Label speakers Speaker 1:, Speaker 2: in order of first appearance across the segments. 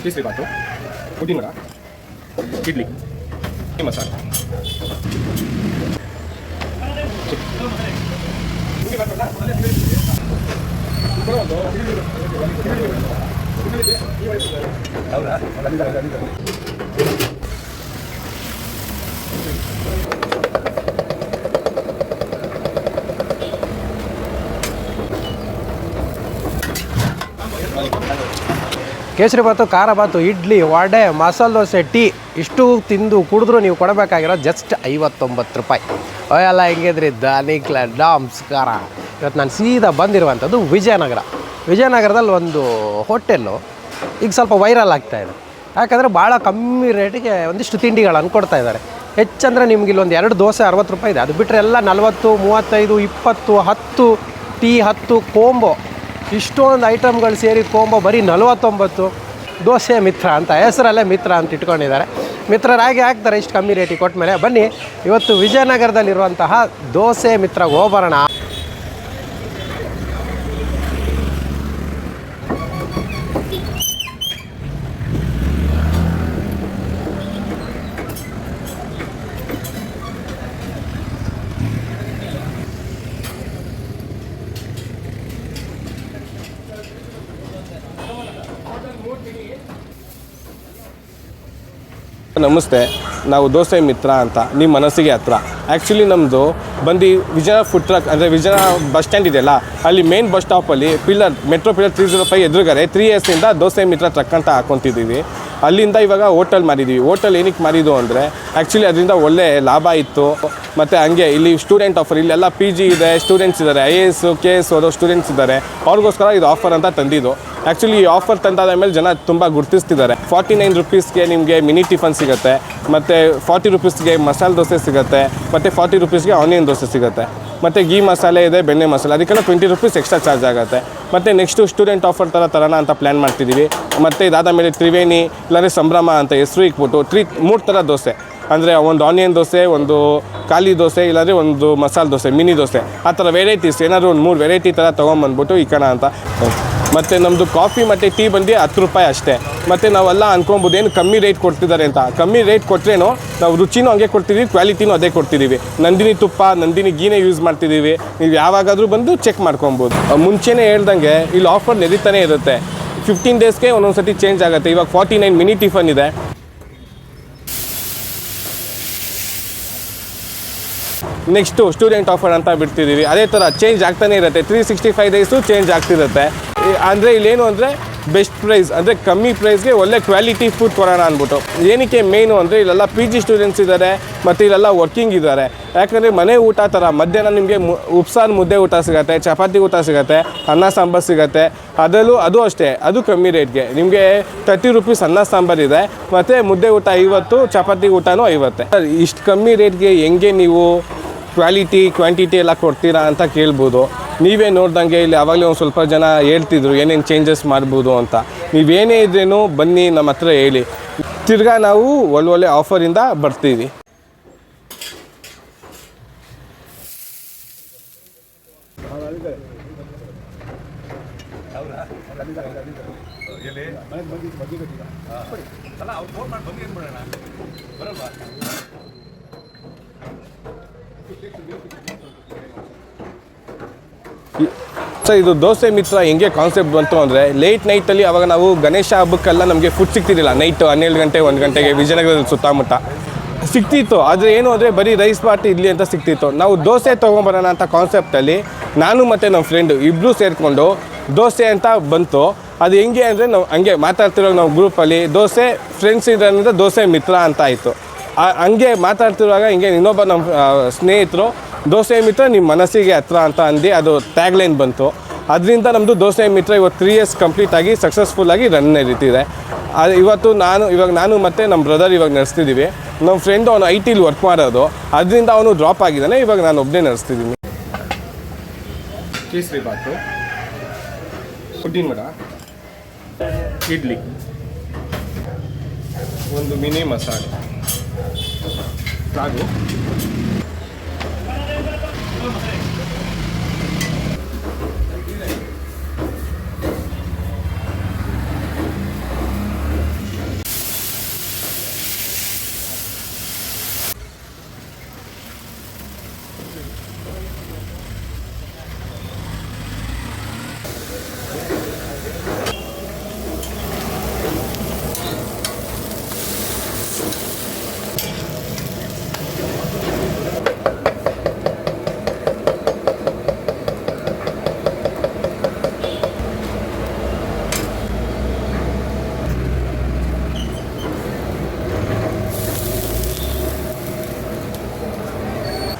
Speaker 1: ಕೇಸರಿ ಬಾತು, ಉದ್ದಿನ ವಡ, ಇಡ್ಲಿ, ಮಸಾಲೆ.
Speaker 2: ಕೇಸರಿ ಬಾತು, ಖಾರ ಬಾತು, ಇಡ್ಲಿ, ವಡೆ, ಮಸಾಲೆ ದೋಸೆ, ಟೀ ಇಷ್ಟು ತಿಂದು ಕುಡಿದ್ರು ನೀವು ಕೊಡಬೇಕಾಗಿರೋ ಜಸ್ಟ್ 59 ರೂಪಾಯಿ. ಅವೆಲ್ಲ ಹೆಂಗಿದ್ರಿ ದಾನಿಕ್ಲ ನಮಸ್ಕಾರ. ಇವತ್ತು ನಾನು ಸೀದಾ ಬಂದಿರುವಂಥದ್ದು ವಿಜಯನಗರದಲ್ಲಿ ಒಂದು ಹೋಟೆಲ್ಲು ಈಗ ಸ್ವಲ್ಪ ವೈರಲ್ ಆಗ್ತಾಯಿದೆ. ಯಾಕಂದರೆ ಭಾಳ ಕಮ್ಮಿ ರೇಟಿಗೆ ಒಂದಿಷ್ಟು ತಿಂಡಿಗಳನ್ನು ಕೊಡ್ತಾ ಇದ್ದಾರೆ. ಹೆಚ್ಚಂದರೆ ನಿಮ್ಗೆ ಇಲ್ಲೊಂದು 2 ದೋಸೆ 60 ರೂಪಾಯಿ ಇದೆ. ಅದು ಬಿಟ್ಟರೆ ಎಲ್ಲ 40, 35, 20, 10 ಟೀ 10 ಕೋಂಬೋ, ಇಷ್ಟೊಂದು ಐಟಮ್ಗಳು ಸೇರಿ ಕೋಂಬೋ ಬರೀ 49. ದೋಸೆ ಮಿತ್ರ ಅಂತ ಹೆಸರಲ್ಲೇ ಮಿತ್ರ ಅಂತ ಇಟ್ಕೊಂಡಿದ್ದಾರೆ. ಮಿತ್ರರಾಗಿ ಹಾಕ್ತಾರೆ ಇಷ್ಟು ಕಮ್ಮಿ ರೇಟಿಗೆ ಕೊಟ್ಟ ಮೇಲೆ. ಬನ್ನಿ ಇವತ್ತು ವಿಜಯನಗರದಲ್ಲಿರುವಂತಹ ದೋಸೆ ಮಿತ್ರಗೆ ಹೋಗೋಣ.
Speaker 1: ನಮಸ್ತೆ, ನಾವು ದೋಸೆ ಮಿತ್ರ ಅಂತ ನಿಮ್ಮ ಮನಸ್ಸಿಗೆ ಹತ್ರ. ಆ್ಯಕ್ಚುಲಿ ನಮ್ಮದು ಬಂದು ವಿಜಯ ಫುಡ್ ಟ್ರಕ್ ಅಂದರೆ ವಿಜಯ ಬಸ್ ಸ್ಟ್ಯಾಂಡ್ ಇದೆಯಲ್ಲ, ಅಲ್ಲಿ ಮೇನ್ ಬಸ್ ಸ್ಟಾಪಲ್ಲಿ ಮೆಟ್ರೋ ಪಿಲ್ಲರ್ 305 ಎದುರುಗಡೆ 3 ಇಯರ್ಸಿಂದ ದೋಸೆ ಮಿತ್ರ ಟ್ರಕ್ ಅಂತ ಹಾಕ್ಕೊತಿದ್ದೀವಿ. ಅಲ್ಲಿಂದ ಇವಾಗ ಹೋಟೆಲ್ ಮಾಡಿದ್ದೀವಿ. ಹೋಟೆಲ್ ಏನಕ್ಕೆ ಮಾಡಿದ್ದು ಅಂದರೆ ಆ್ಯಕ್ಚುಲಿ ಅದರಿಂದ ಒಳ್ಳೆ ಲಾಭ ಇತ್ತು. ಮತ್ತು ಹಂಗೆ ಇಲ್ಲಿ ಸ್ಟೂಡೆಂಟ್ ಆಫರ್, ಇಲ್ಲೆಲ್ಲ PG ಇದೆ, ಸ್ಟೂಡೆಂಟ್ಸ್ ಇದ್ದಾರೆ, IAS KS ಓದೋ ಸ್ಟೂಡೆಂಟ್ಸ್ ಇದ್ದಾರೆ. ಅವ್ರಿಗೋಸ್ಕರ ಇದು ಆಫರ್ ಅಂತ ತಂದಿದ್ದು. ಆ್ಯಕ್ಚುಲಿ ಈ ಆಫರ್ ತಂದಾದ ಮೇಲೆ ಜನ ತುಂಬ ಗುರುತಿಸ್ತಿದ್ದಾರೆ. 49 ರೂಪೀಸ್ಗೆ ನಿಮಗೆ ಮಿನಿ ಟಿಫನ್ ಸಿಗುತ್ತೆ, ಮತ್ತು 40 ರೂಪೀಸ್ಗೆ ಮಸಾಲೆ ದೋಸೆ ಸಿಗುತ್ತೆ, ಮತ್ತು 40 ರೂಪೀಸ್ಗೆ ಆನಿಯನ್ ದೋಸೆ ಸಿಗುತ್ತೆ, ಮತ್ತು ಗೀ ಮಸಾಲೆ ಇದೆ, ಬೆಣ್ಣೆ ಮಸಾಲೆ, ಅದಕ್ಕೆಲ್ಲ 20 ರೂಪೀಸ್ ಎಕ್ಸ್ಟ್ರಾ ಚಾರ್ಜ್ ಆಗುತ್ತೆ. ಮತ್ತು ನೆಕ್ಸ್ಟು ಸ್ಟೂಡೆಂಟ್ ಆಫರ್ ತರೋಣ ಅಂತ ಪ್ಲ್ಯಾನ್ ಮಾಡ್ತಿದ್ದೀವಿ. ಮತ್ತು ಇದಾದ ಮೇಲೆ ತ್ರಿವೇಣಿ ಇಲ್ಲಾಂದರೆ ಸಂಭ್ರಮ ಅಂತ ಹೆಸರು ಇಕ್ಬಿಟ್ಟು 3 ಥರ ದೋಸೆ, ಅಂದರೆ ಒಂದು ಆನಿಯನ್ ದೋಸೆ, ಒಂದು ಖಾಲಿ ದೋಸೆ, ಇಲ್ಲಾಂದರೆ ಒಂದು ಮಸಾಲೆ ದೋಸೆ, ಮಿನಿ ದೋಸೆ, ಆ ಥರ ವೆರೈಟೀಸ್ ಏನಾದರೂ ಒಂದು 3 ವೆರೈಟಿ ಥರ ತೊಗೊಂಬಂದ್ಬಿಟ್ಟು ಇಕ್ಕೋಣ ಅಂತ. ಮತ್ತು ನಮ್ಮದು ಕಾಫಿ ಮತ್ತು ಟೀ ಬಂದು 10 ರೂಪಾಯಿ ಅಷ್ಟೇ. ಮತ್ತು ನಾವೆಲ್ಲ ಅಂದ್ಕೊಬೋದು ಏನು ಕಮ್ಮಿ ರೇಟ್ ಕೊಡ್ತಿದ್ದಾರೆ ಅಂತ. ಕಮ್ಮಿ ರೇಟ್ ಕೊಟ್ಟರೇನೋ ನಾವು ರುಚಿನೂ ಹಂಗೆ ಕೊಡ್ತಿದ್ದೀವಿ, ಕ್ವಾಲಿಟಿನೂ ಅದೇ ಕೊಡ್ತಿದ್ದೀವಿ. ನಂದಿನಿ ತುಪ್ಪ, ನಂದಿನಿ ಗೀನೇ ಯೂಸ್ ಮಾಡ್ತಿದ್ದೀವಿ. ನೀವು ಯಾವಾಗಾದರೂ ಬಂದು ಚೆಕ್ ಮಾಡ್ಕೊಬೋದು. ಮುಂಚೆನೇ ಹೇಳ್ದಂಗೆ ಇಲ್ಲಿ ಆಫರ್ ನಡೀತಾನೆ ಇರುತ್ತೆ. 15 ಡೇಸ್ಗೆ ಒಂದೊಂದು ಸತಿ ಚೇಂಜ್ ಆಗುತ್ತೆ. ಇವಾಗ 49 ಮಿನಿ ಟಿಫನ್ ಇದೆ. ನೆಕ್ಸ್ಟು ಸ್ಟೂಡೆಂಟ್ ಆಫರ್ ಅಂತ ಬಿಡ್ತಿದ್ದೀವಿ. ಅದೇ ಥರ ಚೇಂಜ್ ಆಗ್ತಾನೆ ಇರುತ್ತೆ. 365 ಡೇಸು ಚೇಂಜ್ ಆಗ್ತಿರುತ್ತೆ. ಅಂದರೆ ಇಲ್ಲೇನು ಅಂದರೆ ಬೆಸ್ಟ್ ಪ್ರೈಸ್, ಅಂದರೆ ಕಮ್ಮಿ ಪ್ರೈಸ್ಗೆ ಒಳ್ಳೆ ಕ್ವಾಲಿಟಿ ಫುಡ್ ಕೊಡೋಣ ಅಂದ್ಬಿಟ್ಟು. ಏನಕ್ಕೆ ಮೇಯ್ನು ಅಂದರೆ ಇಲ್ಲೆಲ್ಲ PG ಸ್ಟೂಡೆಂಟ್ಸ್ ಇದ್ದಾರೆ, ಮತ್ತು ಇಲ್ಲೆಲ್ಲ ವರ್ಕಿಂಗ್ ಇದ್ದಾರೆ. ಯಾಕಂದರೆ ಮನೆ ಊಟ ಥರ ಮಧ್ಯಾಹ್ನ ನಿಮಗೆ ಉಪ್ಸಾರು ಮುದ್ದೆ ಊಟ ಸಿಗುತ್ತೆ, ಚಪಾತಿ ಊಟ ಸಿಗುತ್ತೆ, ಅನ್ನ ಸಾಂಬಾರು ಸಿಗುತ್ತೆ. ಅದು ಅಷ್ಟೇ, ಅದು ಕಮ್ಮಿ ರೇಟ್ಗೆ ನಿಮಗೆ 30 ರೂಪೀಸ್ ಅನ್ನ ಸಾಂಬಾರು ಇದೆ, ಮತ್ತು ಮುದ್ದೆ ಊಟ 50, ಚಪಾತಿ ಊಟನೂ 50. ಇಷ್ಟು ಕಮ್ಮಿ ರೇಟ್ಗೆ ಹೆಂಗೆ ನೀವು ಕ್ವಾಲಿಟಿ ಕ್ವಾಂಟಿಟಿ ಎಲ್ಲ ಕೊಡ್ತೀರಾ ಅಂತ ಕೇಳ್ಬೋದು. ನೀವೇ ನೋಡ್ದಂಗೆ ಇಲ್ಲಿ ಆವಾಗಲೇ ಒಂದು ಸ್ವಲ್ಪ ಜನ ಹೇಳ್ತಿದ್ರು ಏನೇನು ಚೇಂಜಸ್ ಮಾಡ್ಬೋದು ಅಂತ. ನೀವೇನೇ ಇದ್ರೇನು ಬನ್ನಿ ನಮ್ಮ ಹತ್ರ ಹೇಳಿ. ತಿರ್ಗಾ ನಾವು ಒಳ್ಳೊಳ್ಳೆ ಆಫರಿಂದ ಬರ್ತೀವಿ. ಸರ್, ಇದು ದೋಸೆ ಮಿತ್ರ ಹೆಂಗೆ ಕಾನ್ಸೆಪ್ಟ್ ಬಂತು ಅಂದರೆ, ಲೇಟ್ ನೈಟಲ್ಲಿ ಅವಾಗ ನಾವು ಗಣೇಶ ಹಬ್ಬಕ್ಕೆಲ್ಲ ನಮಗೆ ಫುಡ್ ಸಿಗ್ತಿದ್ದಿಲ್ಲ. ನೈಟು 12 ಗಂಟೆ 1 ಗಂಟೆಗೆ ವಿಜಯನಗರದ ಸುತ್ತಮುತ್ತ ಸಿಗ್ತಿತ್ತು. ಆದರೆ ಏನು ಅಂದರೆ ಬರೀ ರೈಸ್ ಬಾತ್ ಇಡ್ಲಿ ಅಂತ ಸಿಗ್ತಿತ್ತು. ನಾವು ದೋಸೆ ತೊಗೊಂಬರೋಣ ಅಂತ ಕಾನ್ಸೆಪ್ಟಲ್ಲಿ ನಾನು ಮತ್ತು ನಮ್ಮ ಫ್ರೆಂಡು ಇಬ್ಬರು ಸೇರಿಕೊಂಡು ದೋಸೆ ಅಂತ ಬಂತು. ಅದು ಹೆಂಗೆ ಅಂದರೆ ನಾವು ಹಂಗೆ ಮಾತಾಡ್ತಿರೋ ನಾವು ಗ್ರೂಪಲ್ಲಿ ದೋಸೆ ಫ್ರೆಂಡ್ಸ್ ಇದರಿಂದ ದೋಸೆ ಮಿತ್ರ ಅಂತ ಆಯಿತು. ಹಂಗೆ ಮಾತಾಡ್ತಿರುವಾಗ ಹಿಂಗೆ ಇನ್ನೊಬ್ಬ ನಮ್ಮ ಸ್ನೇಹಿತರು ದೋಸೆ ಮಿತ್ರ ನಿಮ್ಮ ಮನಸ್ಸಿಗೆ ಹತ್ರ ಅಂತ ಅಂದು ಅದು ಟ್ಯಾಗ್ಲೈನ್ ಬಂತು. ಅದರಿಂದ ನಮ್ಮದು ದೋಸೆ ಮಿತ್ರ ಇವತ್ತು 3 ಇಯರ್ಸ್ ಕಂಪ್ಲೀಟಾಗಿ ಸಕ್ಸಸ್ಫುಲ್ಲಾಗಿ ರನ್ ನಡೀತಿದೆ. ಇವಾಗ ನಾನು ಮತ್ತು ನಮ್ಮ ಬ್ರದರ್ ಇವಾಗ ನಡೆಸ್ತಿದ್ದೀವಿ. ನಮ್ಮ ಫ್ರೆಂಡು ಅವನು IT ವರ್ಕ್ ಮಾಡೋದು, ಅದರಿಂದ ಅವನು ಡ್ರಾಪ್ ಆಗಿದ್ದಾನೆ. ಇವಾಗ ನಾನು ಒಬ್ಬನೇ ನಡೆಸ್ತಿದ್ದೀನಿ.
Speaker 3: ಕೇಸರಿ ಬಾತು, ಉದ್ದಿನ ವಡ, ಇಡ್ಲಿ, ಒಂದು ಮಿನಿ ಮಸಾಲೆ, ಹಾಗೂ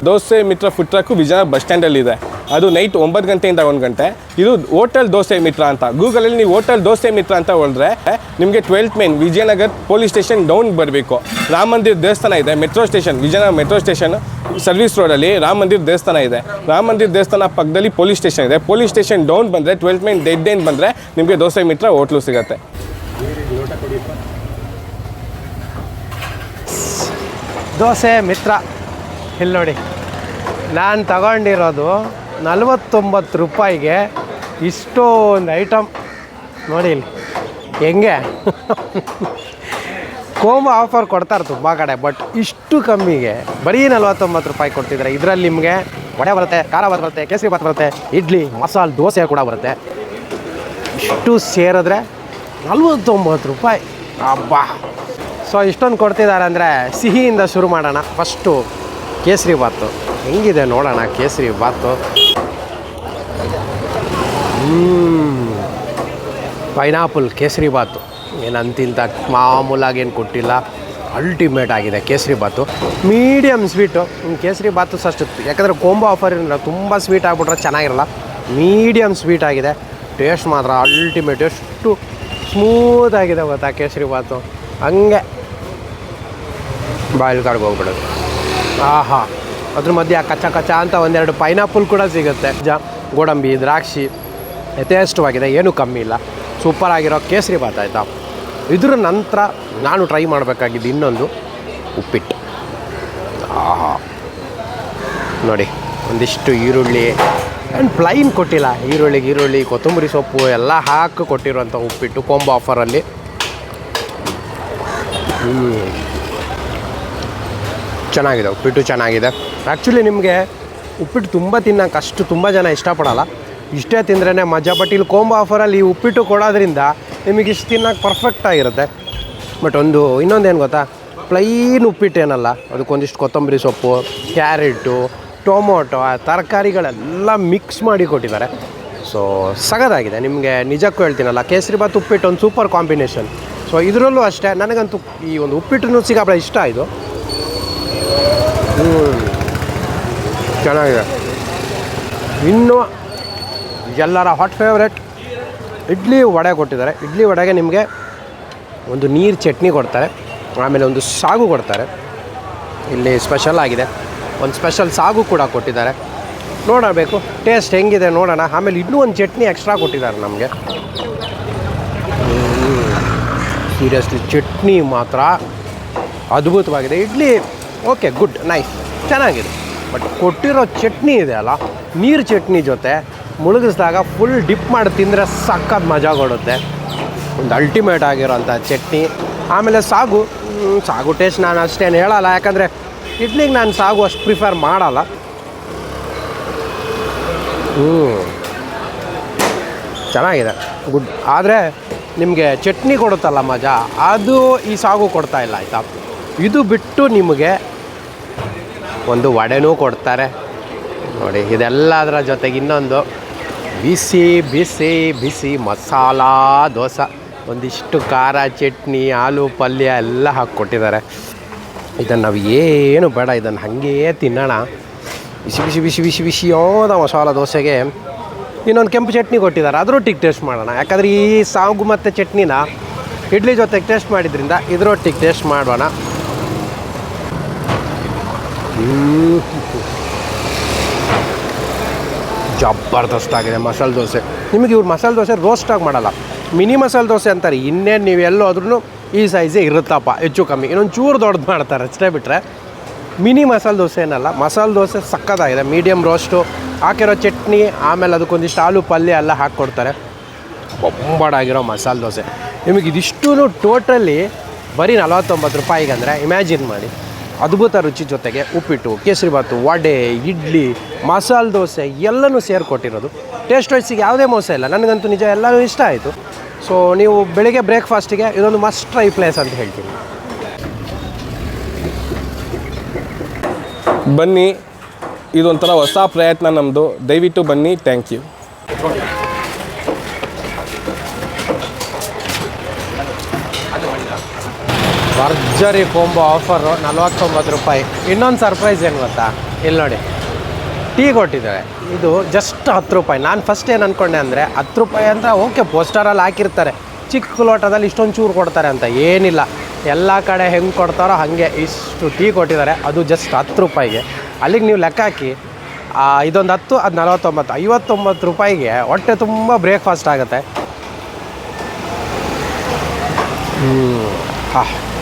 Speaker 1: ದೋಸೆ ಮಿತ್ರ ಫುಡ್ ಟ್ರಕ್ಕು ವಿಜಯನಗರ ಬಸ್ ಸ್ಟ್ಯಾಂಡಲ್ಲಿದೆ. ಅದು ನೈಟ್ 9 ಗಂಟೆಯಿಂದ 1 ಗಂಟೆ. ಇದು ಹೋಟೆಲ್ ದೋಸೆ ಮಿತ್ರ ಅಂತ ಗೂಗಲಲ್ಲಿ ನೀವು ಹೋಟೆಲ್ ದೋಸೆ ಮಿತ್ರ ಅಂತ ಹೊಡೆದ್ರೆ ನಿಮಗೆ 12th main Vijayanagara police station down ಬರಬೇಕು. ರಾಮ ಮಂದಿರ ದೇವಸ್ಥಾನ ಇದೆ, metro station, Vijayanagara metro station service ರೋಡಲ್ಲಿ ರಾಮ ಮಂದಿರ ದೇವಸ್ಥಾನ ಇದೆ. ರಾಮ ಮಂದಿರ ದೇವಸ್ಥಾನ ಪಕ್ಕದಲ್ಲಿ ಪೊಲೀಸ್ ಸ್ಟೇಷನ್ ಇದೆ. ಪೊಲೀಸ್ ಸ್ಟೇಷನ್ ಡೌನ್ ಬಂದರೆ 12th ಮೇನ್ ಡೆಡ್ ಎಂಡ್ ಬಂದರೆ ನಿಮಗೆ ದೋಸೆ ಮಿತ್ರ ಹೋಟ್ಲು ಸಿಗುತ್ತೆ.
Speaker 2: ದೋಸೆ ಮಿತ್ರ ಇಲ್ಲಿ ನೋಡಿ, ನಾನು ತಗೊಂಡಿರೋದು 49 ರೂಪಾಯಿಗೆ ಇಷ್ಟೊಂದು ಐಟಮ್ ನೋಡಿ ಇಲ್ಲಿ ಹೆಂಗೆ. ಕೋಂಬೋ ಆಫರ್ ಕೊಡ್ತಾರೆ ತುಂಬ ಕಡೆ, ಬಟ್ ಇಷ್ಟು ಕಮ್ಮಿಗೆ ಬರೀ 49 ರೂಪಾಯಿ ಕೊಡ್ತಿದ್ದಾರೆ. ಇದರಲ್ಲಿ ನಿಮಗೆ ವಡೆ ಬರುತ್ತೆ, ಖಾರ ಬರುತ್ತೆ, ಕೇಸರಿ ಭಾತ್ ಬರುತ್ತೆ, ಇಡ್ಲಿ, ಮಸಾಲೆ ದೋಸೆ ಕೂಡ ಬರುತ್ತೆ. ಇಷ್ಟು ಸೇರಿದ್ರೆ 49 ರೂಪಾಯಿ. ಅಬ್ಬಾ! ಸೊ ಇಷ್ಟೊಂದು ಕೊಡ್ತಿದ್ದಾರೆ ಅಂದರೆ ಸಿಹಿಯಿಂದ ಶುರು ಮಾಡೋಣ. ಫಸ್ಟು ಕೇಸರಿ ಭಾತು ಹೆಂಗಿದೆ ನೋಡೋಣ. ಕೇಸರಿ ಭಾತು ಪೈನಾಪಲ್ ಕೇಸರಿ ಭಾತು ಏನಂತಿಂತ ಮಾಮೂಲಾಗಿ ಏನು ಕೊಟ್ಟಿಲ್ಲ, ಅಲ್ಟಿಮೇಟ್ ಆಗಿದೆ ಕೇಸರಿ ಭಾತು. ಮೀಡಿಯಮ್ ಸ್ವೀಟು ಕೇಸರಿ ಭಾತು ಅಷ್ಟು, ಯಾಕಂದರೆ ಕೋಂಬೋ ಆಫರ್ ಇರೋಲ್ಲ, ತುಂಬ ಸ್ವೀಟ್ ಆಗಿಬಿಟ್ರೆ ಚೆನ್ನಾಗಿರಲ್ಲ. ಮೀಡಿಯಮ್ ಸ್ವೀಟ್ ಆಗಿದೆ, ಟೇಸ್ಟ್ ಮಾತ್ರ ಅಲ್ಟಿಮೇಟ್. ಎಷ್ಟು ಸ್ಮೂತಾಗಿದೆ ಗೊತ್ತಾ ಕೇಸರಿ ಭಾತು, ಹಂಗೆ ಬಾಯಲ್ಲಿ ಕಡ್ಗೆ ಹೋಗ್ಬಿಡೋದು. ಆಹಾ! ಅದ್ರ ಮಧ್ಯೆ ಕಚ್ಚ ಕಚ್ಚ ಅಂತ ಒಂದೆರಡು ಪೈನಾಪಲ್ ಕೂಡ ಸಿಗುತ್ತೆ. ಗೋಡಂಬಿ, ದ್ರಾಕ್ಷಿ ಯಥೇಷ್ಟವಾಗಿದೆ, ಏನೂ ಕಮ್ಮಿ ಇಲ್ಲ. ಸೂಪರ್ ಆಗಿರೋ ಕೇಸರಿ ಭಾತ್ ಆಯಿತಾ. ಇದ್ರ ನಂತರ ನಾನು ಟ್ರೈ ಮಾಡಬೇಕಾಗಿದ್ದು ಇನ್ನೊಂದು ಉಪ್ಪಿಟ್ಟು. ಆಹಾ! ನೋಡಿ, ಒಂದಿಷ್ಟು ಈರುಳ್ಳಿ ಆ್ಯಂಡ್ ಪ್ಲೈನ್ ಕೊಟ್ಟಿಲ್ಲ, ಈರುಳ್ಳಿ, ಕೊತ್ತಂಬರಿ ಸೊಪ್ಪು ಎಲ್ಲ ಹಾಕಿ ಕೊಟ್ಟಿರುವಂಥ ಉಪ್ಪಿಟ್ಟು ಕೋಂಬೋ ಆಫರಲ್ಲಿ. ಚೆನ್ನಾಗಿದೆ ಉಪ್ಪಿಟ್ಟು, ಚೆನ್ನಾಗಿದೆ. ಆ್ಯಕ್ಚುಲಿ ನಿಮಗೆ ಉಪ್ಪಿಟ್ಟು ತುಂಬ ತಿನ್ನೋಕೆ ಅಷ್ಟು ತುಂಬ ಜನ ಇಷ್ಟಪಡೋಲ್ಲ, ಇಷ್ಟೇ ತಿಂದ್ರೇ ಮಜಾ. ಬಟ್ ಇಲ್ಲಿ ಕೋಂಬೋ ಆಫರಲ್ಲಿ ಈ ಉಪ್ಪಿಟ್ಟು ಕೊಡೋದ್ರಿಂದ ನಿಮಗೆ ಇಷ್ಟು ತಿನ್ನೋಕೆ ಪರ್ಫೆಕ್ಟಾಗಿರುತ್ತೆ. ಬಟ್ ಇನ್ನೊಂದೇನು ಗೊತ್ತಾ, ಪ್ಲೈನ್ ಉಪ್ಪಿಟ್ಟು ಏನಲ್ಲ, ಅದಕ್ಕೊಂದಿಷ್ಟು ಕೊತ್ತಂಬರಿ ಸೊಪ್ಪು, ಕ್ಯಾರೆಟು, ಟೊಮೊಟೊ, ತರಕಾರಿಗಳೆಲ್ಲ ಮಿಕ್ಸ್ ಮಾಡಿ ಕೊಟ್ಟಿದ್ದಾರೆ. ಸೊ ಸಗದಾಗಿದೆ. ನಿಮಗೆ ನಿಜಕ್ಕೂ ಹೇಳ್ತೀನಲ್ಲ, ಕೇಸರಿ ಭಾತ್ ಉಪ್ಪಿಟ್ಟು ಒಂದು ಸೂಪರ್ ಕಾಂಬಿನೇಷನ್. ಸೊ ಇದರಲ್ಲೂ ಅಷ್ಟೇ ನನಗಂತೂ ಈ ಒಂದು ಉಪ್ಪಿಟ್ಟು ಸಿಕ್ಕಾಪಟ್ಟೆ ಇಷ್ಟ ಆಯಿತು. ಚೆನ್ನಾಗಿದೆ. ಇನ್ನು ಎಲ್ಲರ ಹಾಟ್ ಫೇವ್ರೆಟ್ ಇಡ್ಲಿ ವಡೆ ಕೊಟ್ಟಿದ್ದಾರೆ. ಇಡ್ಲಿ ವಡೆಗೆ ನಿಮಗೆ ಒಂದು ನೀರು ಚಟ್ನಿ ಕೊಡ್ತಾರೆ, ಆಮೇಲೆ ಒಂದು ಸಾಗು ಕೊಡ್ತಾರೆ. ಇಲ್ಲಿ ಸ್ಪೆಷಲ್ ಆಗಿದೆ, ಒಂದು ಸ್ಪೆಷಲ್ ಸಾಗು ಕೂಡ ಕೊಟ್ಟಿದ್ದಾರೆ. ನೋಡಬೇಕು ಟೇಸ್ಟ್ ಹೆಂಗಿದೆ ನೋಡೋಣ. ಆಮೇಲೆ ಇನ್ನೂ ಒಂದು ಚಟ್ನಿ ಎಕ್ಸ್ಟ್ರಾ ಕೊಟ್ಟಿದ್ದಾರೆ ನಮಗೆ. ಸೀರಿಯಸ್ಲಿ ಚಟ್ನಿ ಮಾತ್ರ ಅದ್ಭುತವಾಗಿದೆ. ಇಡ್ಲಿ ಓಕೆ, ಗುಡ್, ನೈಸ್, ಚೆನ್ನಾಗಿದೆ. ಬಟ್ ಕೊಟ್ಟಿರೋ ಚಟ್ನಿ ಇದೆ ಅಲ್ಲ, ನೀರು ಚಟ್ನಿ ಜೊತೆ ಮುಳುಗಿಸಿದಾಗ ಫುಲ್ ಡಿಪ್ ಮಾಡಿ ತಿಂದರೆ ಸಖತ್ ಮಜಾ ಕೊಡುತ್ತೆ. ಒಂದು ಅಲ್ಟಿಮೇಟ್ ಆಗಿರೋಂಥ ಚಟ್ನಿ. ಆಮೇಲೆ ಸಾಗು ಟೇಸ್ಟ್ ನಾನು ಅಷ್ಟೇನು ಹೇಳಲ್ಲ, ಯಾಕಂದರೆ ಇಡ್ಲಿಗೆ ನಾನು ಸಾಗು ಅಷ್ಟು ಪ್ರಿಫರ್ ಮಾಡಲ್ಲ. ಚೆನ್ನಾಗಿದೆ, ಗುಡ್. ಆದರೆ ನಿಮಗೆ ಚಟ್ನಿ ಕೊಡುತ್ತಲ್ಲ ಮಜಾ, ಅದು ಈ ಸಾಗು ಕೊಡ್ತಾ ಇಲ್ಲ ಆಯಿತಾ. ಇದು ಬಿಟ್ಟು ನಿಮಗೆ ಒಂದು ವಡೆನೂ ಕೊಡ್ತಾರೆ ನೋಡಿ. ಇದೆಲ್ಲದರ ಜೊತೆಗೆ ಇನ್ನೊಂದು ಬಿಸಿ ಬಿಸಿ ಬಿಸಿ ಮಸಾಲಾ ದೋಸೆ, ಒಂದಿಷ್ಟು ಖಾರ ಚಟ್ನಿ, ಆಲೂ ಪಲ್ಯ ಎಲ್ಲ ಹಾಕ್ಕೊಟ್ಟಿದ್ದಾರೆ. ಇದನ್ನು ನಾವು ಏನು ಬೇಡ, ಇದನ್ನು ಹಾಗೇ ತಿನ್ನೋಣ. ಬಿಸಿ ಬಿಸಿ ಬಿಸಿ ಬಿಸಿ ಬಿಸಿಯಾದ ಮಸಾಲ ದೋಸೆಗೆ ಇನ್ನೊಂದು ಕೆಂಪು ಚಟ್ನಿ ಕೊಟ್ಟಿದ್ದಾರೆ, ಅದರೊಟ್ಟಿಗೆ ಟೇಸ್ಟ್ ಮಾಡೋಣ. ಯಾಕಂದರೆ ಈ ಸಾಗು ಮತ್ತು ಚಟ್ನಿನ ಇಡ್ಲಿ ಜೊತೆಗೆ ಟೇಸ್ಟ್ ಮಾಡಿದ್ರಿಂದ ಇದರೊಟ್ಟಿಗೆ ಟೇಸ್ಟ್ ಮಾಡೋಣ. ಜಬರ್ದಸ್ತಾಗಿದೆ ಮಸಾಲೆ ದೋಸೆ. ನಿಮಗೆ ಇವ್ರು ಮಸಾಲೆ ದೋಸೆ ರೋಸ್ಟಾಗಿ ಮಾಡಲ್ಲ, ಮಿನಿ ಮಸಾಲೆ ದೋಸೆ ಅಂತಾರೆ. ಇನ್ನೇನು ನೀವು ಎಲ್ಲೋದ್ರೂ ಈ ಸೈಜೇ ಇರುತ್ತಪ್ಪ, ಹೆಚ್ಚು ಕಮ್ಮಿ. ಇನ್ನೊಂದು ಚೂರು ದೊಡ್ಡದು ಮಾಡ್ತಾರೆ ಅಷ್ಟೇ ಬಿಟ್ಟರೆ. ಮಿನಿ ಮಸಾಲೆ ದೋಸೆ ಏನಲ್ಲ, ಮಸಾಲೆ ದೋಸೆ ಸಕ್ಕತ್ತಾಗಿದೆ. ಮೀಡಿಯಮ್ ರೋಸ್ಟು, ಹಾಕಿರೋ ಚಟ್ನಿ, ಆಮೇಲೆ ಅದಕ್ಕೊಂದಿಷ್ಟು ಆಲೂ ಪಲ್ಯ ಎಲ್ಲ ಹಾಕ್ಕೊಡ್ತಾರೆ. ಬೊಂಬಾಡಾಗಿರೋ ಮಸಾಲೆ ದೋಸೆ. ನಿಮಗೆ ಇದಿಷ್ಟೂ ಟೋಟಲಿ ಬರೀ 49 ರೂಪಾಯಿಗೆ ಅಂದರೆ ಇಮ್ಯಾಜಿನ್ ಮಾಡಿ. ಅದ್ಭುತ ರುಚಿ ಜೊತೆಗೆ ಉಪ್ಪಿಟ್ಟು, ಕೇಸರಿ ಭಾತು, ವಡೆ, ಇಡ್ಲಿ, ಮಸಾಲೆ ದೋಸೆ ಎಲ್ಲನೂ ಸೇರಿಕೊಟ್ಟಿರೋದು. ಟೇಸ್ಟ್ ವೈಸಿಗೆ ಯಾವುದೇ ಮೋಸ ಇಲ್ಲ. ನನಗಂತೂ ನಿಜ ಎಲ್ಲನೂ ಇಷ್ಟ ಆಯಿತು. ಸೊ ನೀವು ಬೆಳಿಗ್ಗೆ ಬ್ರೇಕ್ಫಾಸ್ಟಿಗೆ ಇದೊಂದು ಮಸ್ಟ್ ಟ್ರೈ ಪ್ಲೇಸ್ ಅಂತ ಹೇಳ್ತೀನಿ.
Speaker 1: ಬನ್ನಿ, ಇದೊಂಥರ ಹೊಸ ಪ್ರಯತ್ನ ನಮ್ಮದು, ದಯವಿಟ್ಟು ಬನ್ನಿ. Thank you.
Speaker 2: ಭರ್ಜರಿ ಕೋಂಬೋ ಆಫರು 49 ರೂಪಾಯಿ. ಇನ್ನೊಂದು ಸರ್ಪ್ರೈಸ್ ಏನು ಗೊತ್ತಾ, ಇಲ್ಲಿ ನೋಡಿ ಟೀ ಕೊಟ್ಟಿದ್ದಾರೆ. ಇದು ಜಸ್ಟ್ 10 ರೂಪಾಯಿ. ನಾನು ಫಸ್ಟ್ ಏನು ಅಂದ್ಕೊಂಡೆ ಅಂದರೆ 10 ರೂಪಾಯಿ ಅಂತ ಓಕೆ ಪೋಸ್ಟರಲ್ಲಿ ಹಾಕಿರ್ತಾರೆ, ಚಿಕ್ಕ ಲೋಟದಲ್ಲಿ ಇಷ್ಟೊಂದು ಚೂರು ಕೊಡ್ತಾರೆ ಅಂತ. ಏನಿಲ್ಲ, ಎಲ್ಲ ಕಡೆ ಹೆಂಗೆ ಕೊಡ್ತಾರೋ ಹಾಗೆ ಇಷ್ಟು ಟೀ ಕೊಟ್ಟಿದ್ದಾರೆ. ಅದು ಜಸ್ಟ್ 10 ರೂಪಾಯಿಗೆ. ಅಲ್ಲಿಗೆ ನೀವು ಲೆಕ್ಕ ಹಾಕಿ, ಇದೊಂದು 10 ಅದು 49, 59 ರೂಪಾಯಿಗೆ ಹೊಟ್ಟೆ ತುಂಬ ಬ್ರೇಕ್ಫಾಸ್ಟ್ ಆಗುತ್ತೆ.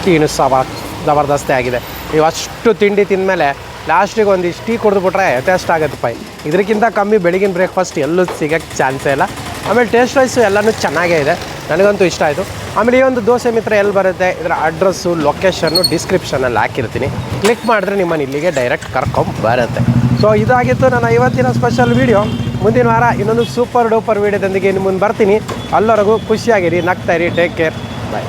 Speaker 2: ಟೀನು ಜಬರ್ದಸ್ತಿ ಆಗಿದೆ. ನೀವು ಅಷ್ಟು ತಿಂಡಿ ತಿಂದಮೇಲೆ ಲಾಸ್ಟಿಗೆ ಒಂದಿಷ್ಟು ಟೀ ಕುಡಿದ್ಬಿಟ್ರೆ ಯಥೇಷ್ಟ ಆಗುತ್ತಪ್ಪ. ಇದಕ್ಕಿಂತ ಕಮ್ಮಿ ಬೆಳಗಿನ ಬ್ರೇಕ್ಫಾಸ್ಟ್ ಎಲ್ಲೂ ಸಿಗೋಕ್ಕೆ ಚಾನ್ಸೇ ಇಲ್ಲ. ಆಮೇಲೆ ಟೇಸ್ಟ್ ವೈಸು ಎಲ್ಲನೂ ಚೆನ್ನಾಗೇ ಇದೆ, ನನಗಂತೂ ಇಷ್ಟ ಆಯಿತು. ಆಮೇಲೆ ಈ ಒಂದು ದೋಸೆ ಮಿತ್ರ ಎಲ್ಲಿ ಬರುತ್ತೆ, ಇದರ ಅಡ್ರೆಸ್ಸು ಲೊಕೇಶನ್ನು ಡಿಸ್ಕ್ರಿಪ್ಷನಲ್ಲಿ ಹಾಕಿರ್ತೀನಿ. ಕ್ಲಿಕ್ ಮಾಡಿದ್ರೆ ನಿಮ್ಮನ್ನು ಇಲ್ಲಿಗೆ ಡೈರೆಕ್ಟ್ ಕರ್ಕೊಂಬರುತ್ತೆ. ಸೊ ಇದಾಗಿತ್ತು ನನ್ನ ಇವತ್ತಿನ ಸ್ಪೆಷಲ್ ವೀಡಿಯೋ. ಮುಂದಿನ ವಾರ ಇನ್ನೊಂದು ಸೂಪರ್ ಡೂಪರ್ ವೀಡಿಯೋದೊಂದಿಗೆ ನಿಮ್ಮ ಮುಂದೆ ಬರ್ತೀನಿ. ಅಲ್ಲವರೆಗೂ ಖುಷಿಯಾಗಿರಿ, ನಗ್ತಾಯಿರಿ. ಟೇಕ್ ಕೇರ್, ಬಾಯ್.